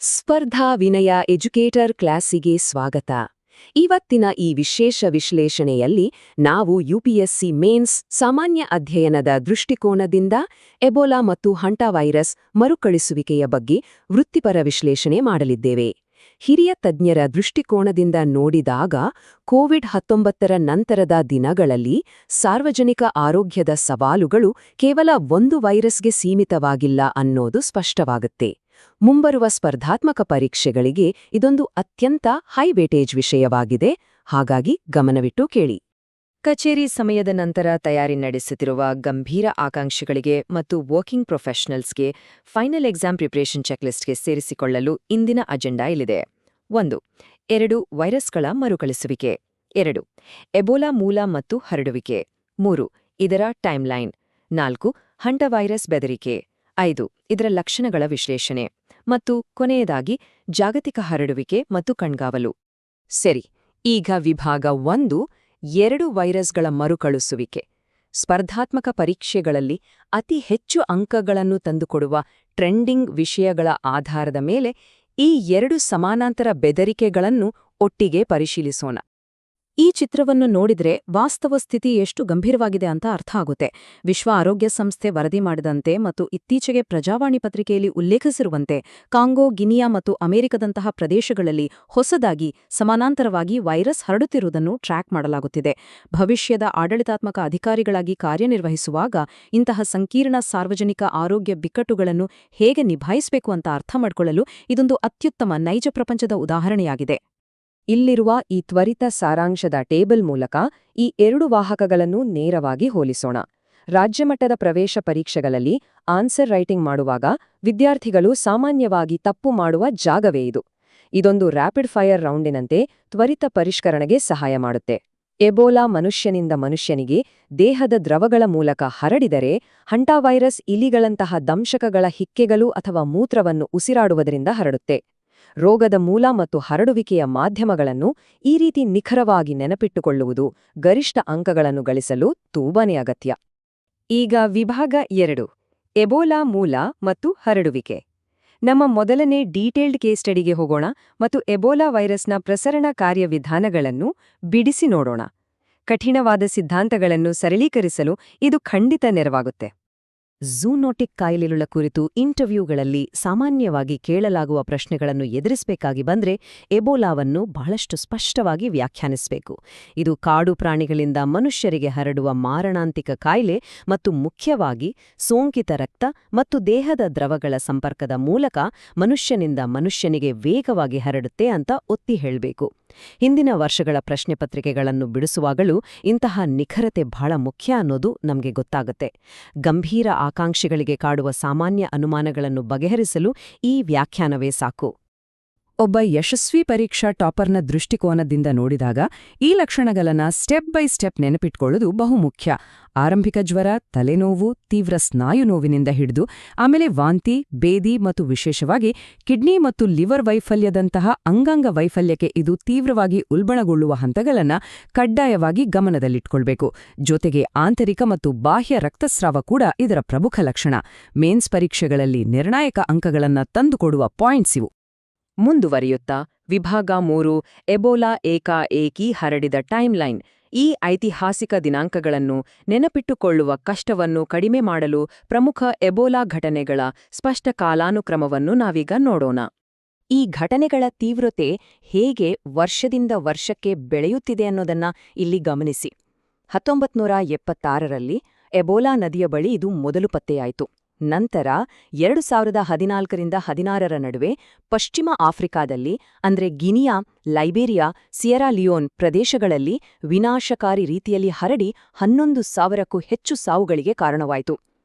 ಸ್ಪರ್ಧಾ ವಿನಯ ಎಜುಕೇಟರ್ ಕ್ಲಾಸಿಗೆ ಸ್ವಾಗತ. ಇವತ್ತಿನ ಈ ವಿಶೇಷ ವಿಶ್ಲೇಷಣೆಯಲ್ಲಿ ನಾವು ಯುಪಿಎಸ್ಸಿ ಮೇನ್ಸ್ ಸಾಮಾನ್ಯ ಅಧ್ಯಯನದ ದೃಷ್ಟಿಕೋನದಿಂದ ಎಬೋಲಾ ಮತ್ತು ಹಂಟಾವೈರಸ್ ಮರುಕಳಿಸುವಿಕೆಯ ಬಗ್ಗೆ ವೃತ್ತಿಪರ ವಿಶ್ಲೇಷಣೆ ಮಾಡಲಿದ್ದೇವೆ. ಹಿರಿಯ ತಜ್ಞರ ದೃಷ್ಟಿಕೋನದಿಂದ ನೋಡಿದಾಗ ಕೋವಿಡ್-19 ನಂತರದ ದಿನಗಳಲ್ಲಿ ಸಾರ್ವಜನಿಕ ಆರೋಗ್ಯದ ಸವಾಲುಗಳು ಕೇವಲ ಒಂದು ವೈರಸ್ಗೆ ಸೀಮಿತವಾಗಿಲ್ಲ ಅನ್ನೋದು ಸ್ಪಷ್ಟವಾಗುತ್ತೆ. ಮುಂಬರುವ ಸ್ಪರ್ಧಾತ್ಮಕ ಪರೀಕ್ಷೆಗಳಿಗೆ ಇದೊಂದು ಅತ್ಯಂತ ಹೈ ವೇಟೇಜ್ ವಿಷಯವಾಗಿದೆ, ಹಾಗಾಗಿ ಗಮನವಿಟ್ಟು ಕೇಳಿ. ಕಚೇರಿ ಸಮಯದ ನಂತರ ತಯಾರಿ ನಡೆಸುತ್ತಿರುವ ಗಂಭೀರ ಆಕಾಂಕ್ಷಿಗಳಿಗೆ ಮತ್ತು ವರ್ಕಿಂಗ್ ಪ್ರೊಫೆಷನಲ್ಸ್ಗೆ ಫೈನಲ್ ಎಕ್ಸಾಮ್ ಪ್ರಿಪರೇಷನ್ ಚೆಕ್ಲಿಸ್ಟ್ಗೆ ಸೇರಿಸಿಕೊಳ್ಳಲು ಇಂದಿನ ಅಜೆಂಡಾ ಇಲ್ಲಿದೆ. 1. 2 ವೈರಸ್ಗಳ ಮರುಕಳಿಸುವಿಕೆ. 2. ಎಬೋಲಾ ಮೂಲ ಮತ್ತು ಹರಡುವಿಕೆ. 3. ಇದರ ಟೈಮ್ಲೈನ್. 4. ಹಂಟವೈರಸ್ ಬೆದರಿಕೆ. 5. ಇದರ ಲಕ್ಷಣಗಳ ವಿಶ್ಲೇಷಣೆ. ಮತ್ತು ಕೊನೆಯದಾಗಿ ಜಾಗತಿಕ ಹರಡುವಿಕೆ ಮತ್ತು ಕಣ್ಗಾವಲು. ಸರಿ, ಈಗ ವಿಭಾಗ 1, 2 ವೈರಸ್ಗಳ ಮರುಕಳಿಸುವಿಕೆ. ಸ್ಪರ್ಧಾತ್ಮಕ ಪರೀಕ್ಷೆಗಳಲ್ಲಿ ಅತಿ ಹೆಚ್ಚು ಅಂಕಗಳನ್ನು ತಂದುಕೊಡುವ ಟ್ರೆಂಡಿಂಗ್ ವಿಷಯಗಳ ಆಧಾರದ ಮೇಲೆ ಈ 2 ಸಮಾನಾಂತರ ಬೆದರಿಕೆಗಳನ್ನು ಒಟ್ಟಿಗೆ ಪರಿಶೀಲಿಸೋಣ. ಈ ಚಿತ್ರವನ್ನು ನೋಡಿದ್ರೆ ವಾಸ್ತವ ಸ್ಥಿತಿ ಎಷ್ಟು ಗಂಭೀರವಾಗಿದೆ ಅಂತ ಅರ್ಥ ಆಗುತ್ತೆ. ವಿಶ್ವ ಆರೋಗ್ಯ ಸಂಸ್ಥೆ ವರದಿ ಮಾಡಿದಂತೆ ಮತ್ತು ಇತ್ತೀಚೆಗೆ ಪ್ರಜಾವಾಣಿ ಪತ್ರಿಕೆಯಲ್ಲಿ ಉಲ್ಲೇಖಿಸಿರುವಂತೆ ಕಾಂಗೋ, ಗಿನಿಯಾ ಮತ್ತು ಅಮೆರಿಕದಂತಹ ಪ್ರದೇಶಗಳಲ್ಲಿ ಹೊಸದಾಗಿ ಸಮಾನಾಂತರವಾಗಿ ವೈರಸ್ ಹರಡುತ್ತಿರುವುದನ್ನು ಟ್ರ್ಯಾಕ್ ಮಾಡಲಾಗುತ್ತಿದೆ. ಭವಿಷ್ಯದ ಆಡಳಿತಾತ್ಮಕ ಅಧಿಕಾರಿಗಳಾಗಿ ಕಾರ್ಯನಿರ್ವಹಿಸುವಾಗ ಇಂತಹ ಸಂಕೀರ್ಣ ಸಾರ್ವಜನಿಕ ಆರೋಗ್ಯ ಬಿಕ್ಕಟ್ಟುಗಳನ್ನು ಹೇಗೆ ನಿಭಾಯಿಸಬೇಕು ಅಂತ ಅರ್ಥ ಮಾಡಿಕೊಳ್ಳಲು ಇದೊಂದು ಅತ್ಯುತ್ತಮ ನೈಜ ಪ್ರಪಂಚದ ಉದಾಹರಣೆಯಾಗಿದೆ. ಇಲ್ಲಿರುವ ಈ ತ್ವರಿತ ಸಾರಾಂಶದ ಟೇಬಲ್ ಮೂಲಕ ಈ 2 ವಾಹಕಗಳನ್ನು ನೇರವಾಗಿ ಹೋಲಿಸೋಣ. ರಾಜ್ಯಮಟ್ಟದ ಪ್ರವೇಶ ಪರೀಕ್ಷೆಗಳಲ್ಲಿ ಆನ್ಸರ್ ರೈಟಿಂಗ್ ಮಾಡುವಾಗ ವಿದ್ಯಾರ್ಥಿಗಳು ಸಾಮಾನ್ಯವಾಗಿ ತಪ್ಪು ಮಾಡುವ ಜಾಗವೇ ಇದು. ಇದೊಂದು ರ್ಯಾಪಿಡ್ ಫೈರ್ ರೌಂಡಿನಂತೆ ತ್ವರಿತ ಪರಿಷ್ಕರಣೆಗೆ ಸಹಾಯ ಮಾಡುತ್ತೆ. ಎಬೋಲಾ ಮನುಷ್ಯನಿಂದ ಮನುಷ್ಯನಿಗೆ ದೇಹದ ದ್ರವಗಳ ಮೂಲಕ ಹರಡಿದರೆ, ಹಂಟಾವೈರಸ್ ಇಲಿಗಳಂತಹ ದಂಶಕಗಳ ಹಿಕ್ಕೆಗಳು ಅಥವಾ ಮೂತ್ರವನ್ನು ಉಸಿರಾಡುವುದರಿಂದ ಹರಡುತ್ತೆ. ರೋಗದ ಮೂಲ ಮತ್ತು ಹರಡುವಿಕೆಯ ಮಾಧ್ಯಮಗಳನ್ನು ಈ ರೀತಿ ನಿಖರವಾಗಿ ನೆನಪಿಟ್ಟುಕೊಳ್ಳುವುದು ಗರಿಷ್ಠ ಅಂಕಗಳನ್ನು ಗಳಿಸಲು ತುಂಬಾನೇ ಅಗತ್ಯ. ಈಗ ವಿಭಾಗ 2, ಎಬೋಲಾ ಮೂಲ ಮತ್ತು ಹರಡುವಿಕೆ. ನಮ್ಮ ಮೊದಲನೇ ಡೀಟೇಲ್ಡ್ ಕೇಸ್ ಸ್ಟಡಿಗೆ ಹೋಗೋಣ ಮತ್ತು ಎಬೋಲಾ ವೈರಸ್ನ ಪ್ರಸರಣ ಕಾರ್ಯವಿಧಾನಗಳನ್ನು ಬಿಡಿಸಿ ನೋಡೋಣ. ಕಠಿಣವಾದ ಸಿದ್ಧಾಂತಗಳನ್ನು ಸರಳೀಕರಿಸಲು ಇದು ಖಂಡಿತ ನೆರವಾಗುತ್ತೆ. ಝೂನೋಟಿಕ್ ಕಾಯಿಲೆಗಳ ಕುರಿತು ಇಂಟರ್ವ್ಯೂಗಳಲ್ಲಿ ಸಾಮಾನ್ಯವಾಗಿ ಕೇಳಲಾಗುವ ಪ್ರಶ್ನೆಗಳನ್ನು ಎದುರಿಸಬೇಕಾಗಿ ಬಂದ್ರೆ ಎಬೋಲಾವನ್ನು ಬಹಳಷ್ಟು ಸ್ಪಷ್ಟವಾಗಿ ವ್ಯಾಖ್ಯಾನಿಸಬೇಕು. ಇದು ಕಾಡು ಪ್ರಾಣಿಗಳಿಂದ ಮನುಷ್ಯರಿಗೆ ಹರಡುವ ಮಾರಣಾಂತಿಕ ಕಾಯಿಲೆ ಮತ್ತು ಮುಖ್ಯವಾಗಿ ಸೋಂಕಿತ ರಕ್ತ ಮತ್ತು ದೇಹದ ದ್ರವಗಳ ಸಂಪರ್ಕದ ಮೂಲಕ ಮನುಷ್ಯನಿಂದ ಮನುಷ್ಯನಿಗೆ ವೇಗವಾಗಿ ಹರಡುತ್ತೆ ಅಂತ ಒತ್ತಿ ಹೇಳಬೇಕು. ಹಿಂದಿನ ವರ್ಷಗಳ ಪ್ರಶ್ನೆ ಪತ್ರಿಕೆಗಳನ್ನು ಬಿಡಿಸುವಾಗಲೂ ಇಂತಹ ನಿಖರತೆ ಬಹಳ ಮುಖ್ಯ ಅನ್ನೋದು ನಮಗೆ ಗೊತ್ತಾಗುತ್ತೆ. ಗಂಭೀರ ಆಕಾಂಕ್ಷಿಗಳಿಗೆ ಕಾಡುವ ಸಾಮಾನ್ಯ ಅನುಮಾನಗಳನ್ನು ಬಗೆಹರಿಸಲು ಈ ವ್ಯಾಖ್ಯಾನವೇ ಸಾಕು. ಒಬ್ಬ ಯಶಸ್ವಿ ಪರೀಕ್ಷಾ ಟಾಪರ್ನ ದೃಷ್ಟಿಕೋನದಿಂದ ನೋಡಿದಾಗ ಈ ಲಕ್ಷಣಗಳನ್ನ ಸ್ಟೆಪ್ ಬೈ ಸ್ಟೆಪ್ ನೆನಪಿಟ್ಕೊಳ್ಳೋದು ಬಹುಮುಖ್ಯ. ಆರಂಭಿಕ ಜ್ವರ, ತಲೆನೋವು, ತೀವ್ರ ಸ್ನಾಯು ನೋವಿನಿಂದ ಹಿಡಿದು ಆಮೇಲೆ ವಾಂತಿ, ಬೇದಿ ಮತ್ತು ವಿಶೇಷವಾಗಿ ಕಿಡ್ನಿ ಮತ್ತು ಲಿವರ್ ವೈಫಲ್ಯದಂತಹ ಅಂಗಾಂಗ ವೈಫಲ್ಯಕ್ಕೆ ಇದು ತೀವ್ರವಾಗಿ ಉಲ್ಬಣಗೊಳ್ಳುವ ಹಂತಗಳನ್ನ ಕಡ್ಡಾಯವಾಗಿ ಗಮನದಲ್ಲಿಟ್ಕೊಳ್ಬೇಕು. ಜೊತೆಗೆ ಆಂತರಿಕ ಮತ್ತು ಬಾಹ್ಯ ರಕ್ತಸ್ರಾವ ಕೂಡ ಇದರ ಪ್ರಮುಖ ಲಕ್ಷಣ. ಮೇನ್ಸ್ ಪರೀಕ್ಷೆಗಳಲ್ಲಿ ನಿರ್ಣಾಯಕ ಅಂಕಗಳನ್ನ ತಂದುಕೊಡುವ ಪಾಯಿಂಟ್ಸ್ ಇವು. ಮುಂದುವರಿಯುತ್ತಾ ವಿಭಾಗ 3, ಎಬೋಲಾ ಏಕಾಏಕಿ ಹರಡಿದ ಟೈಮ್ಲೈನ್. ಈ ಐತಿಹಾಸಿಕ ದಿನಾಂಕಗಳನ್ನು ನೆನಪಿಟ್ಟುಕೊಳ್ಳುವ ಕಷ್ಟವನ್ನು ಕಡಿಮೆ ಮಾಡಲು ಪ್ರಮುಖ ಎಬೋಲಾ ಘಟನೆಗಳ ಸ್ಪಷ್ಟ ಕಾಲಾನುಕ್ರಮವನ್ನು ನಾವೀಗ ನೋಡೋಣ. ಈ ಘಟನೆಗಳ ತೀವ್ರತೆ ಹೇಗೆ ವರ್ಷದಿಂದ ವರ್ಷಕ್ಕೆ ಬೆಳೆಯುತ್ತಿದೆ ಅನ್ನೋದನ್ನ ಇಲ್ಲಿ ಗಮನಿಸಿ. 1976ರಲ್ಲಿ ಎಬೋಲಾ ನದಿಯ ಬಳಿ ಇದು ಮೊದಲು ಪತ್ತೆಯಾಯಿತು. ನಂತರ 2014ರಿಂದ 16ರ ನಡುವೆ ಪಶ್ಚಿಮ ಆಫ್ರಿಕಾದಲ್ಲಿ ಅಂದ್ರೆ ಗಿನಿಯಾ, ಲೈಬೇರಿಯಾ, ಸಿಯರಾ ಲಿಯೋನ್ ಪ್ರದೇಶಗಳಲ್ಲಿ ವಿನಾಶಕಾರಿ ರೀತಿಯಲ್ಲಿ ಹರಡಿ 11,000ಕ್ಕೂ ಹೆಚ್ಚು ಸಾವುಗಳಿಗೆ ಕಾರಣವಾಯಿತು.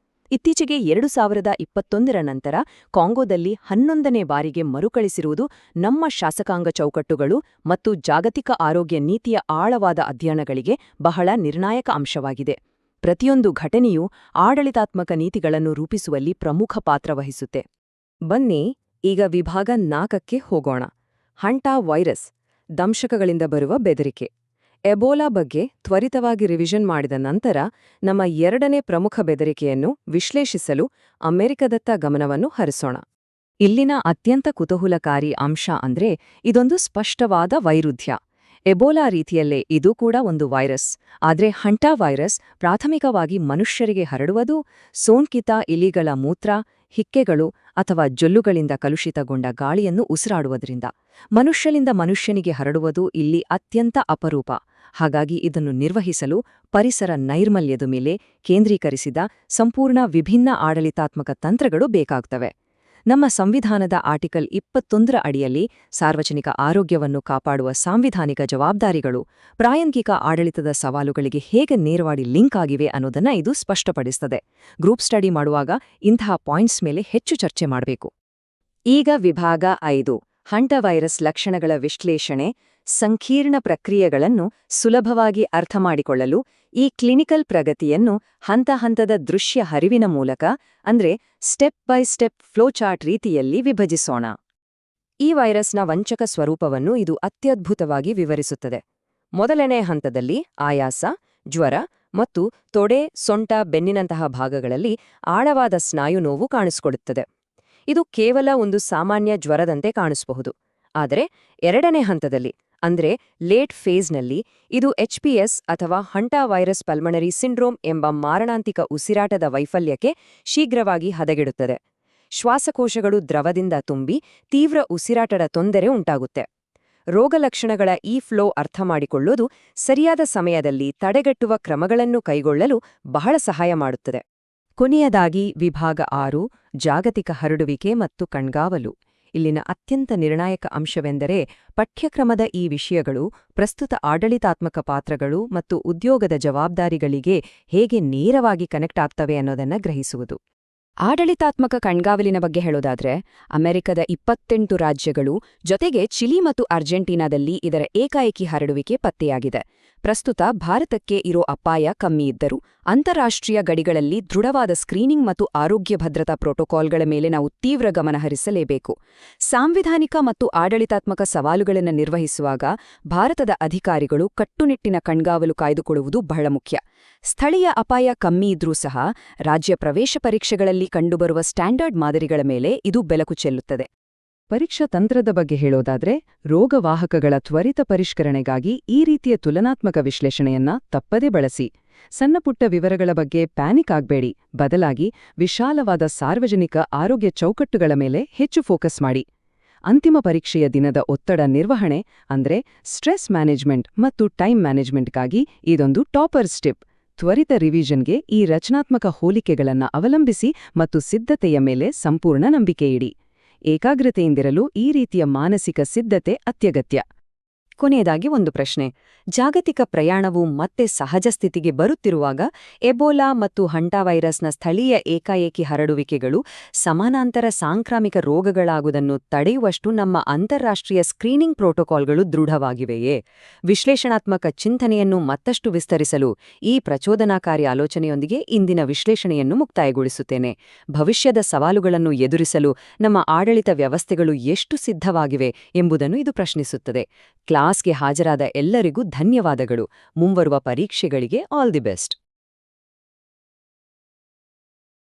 ಇತ್ತೀಚೆಗೆ 2021ರ ನಂತರ ಕಾಂಗೋದಲ್ಲಿ 11ನೇ ಬಾರಿಗೆ ಮರುಕಳಿಸಿರುವುದು ನಮ್ಮ ಶಾಸಕಾಂಗ ಚೌಕಟ್ಟುಗಳು ಮತ್ತು ಜಾಗತಿಕ ಆರೋಗ್ಯ ನೀತಿಯ ಆಳವಾದ ಅಧ್ಯಯನಗಳಿಗೆ ಬಹಳ ನಿರ್ಣಾಯಕ ಅಂಶವಾಗಿದೆ. ಪ್ರತಿಯೊಂದು ಘಟನೆಯೂ ಆಡಳಿತಾತ್ಮಕ ನೀತಿಗಳನ್ನು ರೂಪಿಸುವಲ್ಲಿ ಪ್ರಮುಖ ಪಾತ್ರ ವಹಿಸುತ್ತೆ. ಬನ್ನಿ ಈಗ ವಿಭಾಗ 4ಕ್ಕೆ ಹೋಗೋಣ. ಹಂಟಾ ವೈರಸ್, ದಂಶಕಗಳಿಂದ ಬರುವ ಬೆದರಿಕೆ. ಎಬೋಲಾ ಬಗ್ಗೆ ತ್ವರಿತವಾಗಿ ರಿವಿಷನ್ ಮಾಡಿದ ನಂತರ ನಮ್ಮ 2ನೇ ಪ್ರಮುಖ ಬೆದರಿಕೆಯನ್ನು ವಿಶ್ಲೇಷಿಸಲು ಅಮೆರಿಕದತ್ತ ಗಮನವನ್ನು ಹರಿಸೋಣ. ಇಲ್ಲಿನ ಅತ್ಯಂತ ಕುತೂಹಲಕಾರಿ ಅಂಶ ಅಂದ್ರೆ ಇದೊಂದು ಸ್ಪಷ್ಟವಾದ ವೈರುಧ್ಯ. ಎಬೋಲಾ ರೀತಿಯಲ್ಲೇ ಇದು ಕೂಡ ಒಂದು ವೈರಸ್. ಆದ್ರೆ ಹಂಟಾ ವೈರಸ್ ಪ್ರಾಥಮಿಕವಾಗಿ ಮನುಷ್ಯರಿಗೆ ಹರಡುವುದು ಸೋಂಕಿತ ಇಲಿಗಳ ಮೂತ್ರ, ಹಿಕ್ಕೆಗಳು ಅಥವಾ ಜೊಲ್ಲುಗಳಿಂದ ಕಲುಷಿತಗೊಂಡ ಗಾಳಿಯನ್ನು ಉಸಿರಾಡುವುದರಿಂದ. ಮನುಷ್ಯನಿಂದ ಮನುಷ್ಯನಿಗೆ ಹರಡುವುದು ಇಲ್ಲಿ ಅತ್ಯಂತ ಅಪರೂಪ. ಹಾಗಾಗಿ ಇದನ್ನು ನಿರ್ವಹಿಸಲು ಪರಿಸರ ನೈರ್ಮಲ್ಯದ ಮೇಲೆ ಕೇಂದ್ರೀಕರಿಸಿದ ಸಂಪೂರ್ಣ ವಿಭಿನ್ನ ಆಡಳಿತಾತ್ಮಕ ತಂತ್ರಗಳು ಬೇಕಾಗ್ತವೆ. ನಮ್ಮ ಸಂವಿಧಾನದ ಆರ್ಟಿಕಲ್ 21ರ ಅಡಿಯಲ್ಲಿ ಸಾರ್ವಜನಿಕ ಆರೋಗ್ಯವನ್ನು ಕಾಪಾಡುವ ಸಾಂವಿಧಾನಿಕ ಜವಾಬ್ದಾರಿಗಳು ಪ್ರಾಯೋಗಿಕ ಆಡಳಿತದ ಸವಾಲುಗಳಿಗೆ ಹೇಗೆ ನೇರವಾಗಿ ಲಿಂಕ್ ಆಗಿವೆ ಅನ್ನೋದನ್ನ ಇದು ಸ್ಪಷ್ಟಪಡಿಸುತ್ತದೆ. ಗ್ರೂಪ್ ಸ್ಟಡಿ ಮಾಡುವಾಗ ಇಂತಹ ಪಾಯಿಂಟ್ಸ್ ಮೇಲೆ ಹೆಚ್ಚು ಚರ್ಚೆ ಮಾಡಬೇಕು. ಈಗ ವಿಭಾಗ 5 ಹಂಟವೈರಸ್ ಲಕ್ಷಣಗಳ ವಿಶ್ಲೇಷಣೆ. ಸಂಕೀರ್ಣ ಪ್ರಕ್ರಿಯೆಗಳನ್ನು ಸುಲಭವಾಗಿ ಅರ್ಥಮಾಡಿಕೊಳ್ಳಲು ಈ ಕ್ಲಿನಿಕಲ್ ಪ್ರಗತಿಯನ್ನು ಹಂತ ಹಂತದ ದೃಶ್ಯ ಹರಿವಿನ ಮೂಲಕ ಅಂದ್ರೆ ಸ್ಟೆಪ್ ಬೈ ಸ್ಟೆಪ್ ಫ್ಲೋಚಾರ್ಟ್ ರೀತಿಯಲ್ಲಿ ವಿಭಜಿಸೋಣ. ಈ ವೈರಸ್ನ ವಂಚಕ ಸ್ವರೂಪವನ್ನು ಇದು ಅತ್ಯದ್ಭುತವಾಗಿ ವಿವರಿಸುತ್ತದೆ. ಮೊದಲನೇ ಹಂತದಲ್ಲಿ ಆಯಾಸ, ಜ್ವರ ಮತ್ತು ತೊಡೆ, ಸೊಂಟ, ಬೆನ್ನಿನಂತಹ ಭಾಗಗಳಲ್ಲಿ ಆಳವಾದ ಸ್ನಾಯು ನೋವು ಕಾಣಿಸಿಕೊಳ್ಳುತ್ತದೆ. ಇದು ಕೇವಲ ಒಂದು ಸಾಮಾನ್ಯ ಜ್ವರದಂತೆ ಕಾಣಿಸಬಹುದು. ಆದರೆ ಎರಡನೇ ಹಂತದಲ್ಲಿ ಅಂದ್ರೆ ಲೇಟ್ ಫೇಸ್ನಲ್ಲಿ ಇದು HPS ಅಥವಾ ಹಂಟಾ ವೈರಸ್ ಪಲ್ಮನರಿ ಸಿಂಡ್ರೋಮ್ ಎಂಬ ಮಾರಣಾಂತಿಕ ಉಸಿರಾಟದ ವೈಫಲ್ಯಕ್ಕೆ ಶೀಘ್ರವಾಗಿ ಹದಗೆಡುತ್ತದೆ. ಶ್ವಾಸಕೋಶಗಳು ದ್ರವದಿಂದ ತುಂಬಿ ತೀವ್ರ ಉಸಿರಾಟದ ತೊಂದರೆ ಉಂಟಾಗುತ್ತೆ. ರೋಗಲಕ್ಷಣಗಳ ಈ ಫ್ಲೋ ಅರ್ಥಮಾಡಿಕೊಳ್ಳುವುದು ಸರಿಯಾದ ಸಮಯದಲ್ಲಿ ತಡೆಗಟ್ಟುವ ಕ್ರಮಗಳನ್ನು ಕೈಗೊಳ್ಳಲು ಬಹಳ ಸಹಾಯ ಮಾಡುತ್ತದೆ. ಕೊನೆಯದಾಗಿ ವಿಭಾಗ 6 ಜಾಗತಿಕ ಹರಡುವಿಕೆ ಮತ್ತು ಕಣ್ಗಾವಲು. ಇಲ್ಲಿನ ಅತ್ಯಂತ ನಿರ್ಣಾಯಕ ಅಂಶವೆಂದರೆ ಪಠ್ಯಕ್ರಮದ ಈ ವಿಷಯಗಳು ಪ್ರಸ್ತುತ ಆಡಳಿತಾತ್ಮಕ ಪಾತ್ರಗಳು ಮತ್ತು ಉದ್ಯೋಗದ ಜವಾಬ್ದಾರಿಗಳಿಗೆ ಹೇಗೆ ನೇರವಾಗಿ ಕನೆಕ್ಟ್ ಆಗ್ತವೆ ಅನ್ನೋದನ್ನ ಗ್ರಹಿಸುವುದು. ಆಡಳಿತಾತ್ಮಕ ಕಣ್ಗಾವಲಿನ ಬಗ್ಗೆ ಹೇಳೋದಾದ್ರೆ ಅಮೆರಿಕದ 28 ರಾಜ್ಯಗಳು ಜೊತೆಗೆ ಚಿಲಿ ಮತ್ತು ಅರ್ಜೆಂಟೀನಾದಲ್ಲಿ ಇದರ ಏಕಾಏಕಿ ಹರಡುವಿಕೆ ಪತ್ತೆಯಾಗಿದೆ. ಪ್ರಸ್ತುತ ಭಾರತಕ್ಕೆ ಇರೋ ಅಪಾಯ ಕಮ್ಮಿ ಇದ್ದರೂ ಅಂತಾರಾಷ್ಟ್ರೀಯ ಗಡಿಗಳಲ್ಲಿ ದೃಢವಾದ ಸ್ಕ್ರೀನಿಂಗ್ ಮತ್ತು ಆರೋಗ್ಯ ಭದ್ರತಾ ಪ್ರೋಟೋಕಾಲ್ಗಳ ಮೇಲೆ ನಾವು ತೀವ್ರ ಗಮನ ಹರಿಸಲೇಬೇಕು. ಸಾಂವಿಧಾನಿಕ ಮತ್ತು ಆಡಳಿತಾತ್ಮಕ ಸವಾಲುಗಳನ್ನು ನಿರ್ವಹಿಸುವಾಗ ಭಾರತದ ಅಧಿಕಾರಿಗಳು ಕಟ್ಟುನಿಟ್ಟಿನ ಕಣ್ಗಾವಲು ಕಾಯ್ದುಕೊಳ್ಳುವುದು ಬಹಳ ಮುಖ್ಯ. ಸ್ಥಳೀಯ ಅಪಾಯ ಕಮ್ಮಿ ಇದ್ರೂ ಸಹ ರಾಜ್ಯ ಪ್ರವೇಶ ಪರೀಕ್ಷೆಗಳಲ್ಲಿ ಕಂಡುಬರುವ ಸ್ಟ್ಯಾಂಡರ್ಡ್ ಮಾದರಿಗಳ ಮೇಲೆ ಇದು ಬೆಳಕು ಚೆಲ್ಲುತ್ತದೆ. ಪರೀಕ್ಷಾ ತಂತ್ರದ ಬಗ್ಗೆ ಹೇಳೋದಾದ್ರೆ ರೋಗವಾಹಕಗಳ ತ್ವರಿತ ಪರಿಷ್ಕರಣೆಗಾಗಿ ಈ ರೀತಿಯ ತುಲನಾತ್ಮಕ ವಿಶ್ಲೇಷಣೆಯನ್ನ ತಪ್ಪದೇ ಬಳಸಿ. ಸಣ್ಣಪುಟ್ಟ ವಿವರಗಳ ಬಗ್ಗೆ ಪ್ಯಾನಿಕ್ ಆಗ್ಬೇಡಿ, ಬದಲಾಗಿ ವಿಶಾಲವಾದ ಸಾರ್ವಜನಿಕ ಆರೋಗ್ಯ ಚೌಕಟ್ಟುಗಳ ಮೇಲೆ ಹೆಚ್ಚು ಫೋಕಸ್ ಮಾಡಿ. ಅಂತಿಮ ಪರೀಕ್ಷೆಯ ದಿನದ ಒತ್ತಡ ನಿರ್ವಹಣೆ ಅಂದ್ರೆ ಸ್ಟ್ರೆಸ್ ಮ್ಯಾನೇಜ್ಮೆಂಟ್ ಮತ್ತು ಟೈಮ್ ಮ್ಯಾನೇಜ್ಮೆಂಟ್ಗಾಗಿ ಇದೊಂದು ಟಾಪರ್ ಸ್ಟೆಪ್. ತ್ವರಿತ ರಿವಿಷನ್ಗೆ ಈ ರಚನಾತ್ಮಕ ಹೋಲಿಕೆಗಳನ್ನು ಅವಲಂಬಿಸಿ ಮತ್ತು ಸಿದ್ಧತೆಯ ಮೇಲೆ ಸಂಪೂರ್ಣ ನಂಬಿಕೆಯಿಡಿ. ಏಕಾಗ್ರತೆಯಿಂದಿರಲು ಈ ರೀತಿಯ ಮಾನಸಿಕ ಸಿದ್ಧತೆ ಅತ್ಯಗತ್ಯ. ಕೊನೆಯದಾಗಿ ಒಂದು ಪ್ರಶ್ನೆ. ಜಾಗತಿಕ ಪ್ರಯಾಣವು ಮತ್ತೆ ಸಹಜ ಸ್ಥಿತಿಗೆ ಬರುತ್ತಿರುವಾಗ ಎಬೋಲಾ ಮತ್ತು ಹಂಟಾ ವೈರಸ್ನ ಸ್ಥಳೀಯ ಏಕಾಏಕಿ ಹರಡುವಿಕೆಗಳು ಸಮಾನಾಂತರ ಸಾಂಕ್ರಾಮಿಕ ರೋಗಗಳಾಗುವುದನ್ನು ತಡೆಯುವಷ್ಟು ನಮ್ಮ ಅಂತಾರಾಷ್ಟ್ರೀಯ ಸ್ಕ್ರೀನಿಂಗ್ ಪ್ರೋಟೋಕಾಲ್ಗಳು ದೃಢವಾಗಿವೆಯೇ? ವಿಶ್ಲೇಷಣಾತ್ಮಕ ಚಿಂತನೆಯನ್ನು ಮತ್ತಷ್ಟು ವಿಸ್ತರಿಸಲು ಈ ಪ್ರಚೋದನಾಕಾರಿ ಆಲೋಚನೆಯೊಂದಿಗೆ ಇಂದಿನ ವಿಶ್ಲೇಷಣೆಯನ್ನು ಮುಕ್ತಾಯಗೊಳಿಸುತ್ತೇನೆ. ಭವಿಷ್ಯದ ಸವಾಲುಗಳನ್ನು ಎದುರಿಸಲು ನಮ್ಮ ಆಡಳಿತ ವ್ಯವಸ್ಥೆಗಳು ಎಷ್ಟು ಸಿದ್ಧವಾಗಿವೆ ಎಂಬುದನ್ನು ಇದು ಪ್ರಶ್ನಿಸುತ್ತದೆ. ಕ್ಲಾಸ್ಗೆ ಹಾಜರಾದ ಎಲ್ಲರಿಗೂ ಧನ್ಯವಾದಗಳು. ಮುಂಬರುವ ಪರೀಕ್ಷೆಗಳಿಗೆ ಆಲ್ ದಿ ಬೆಸ್ಟ್.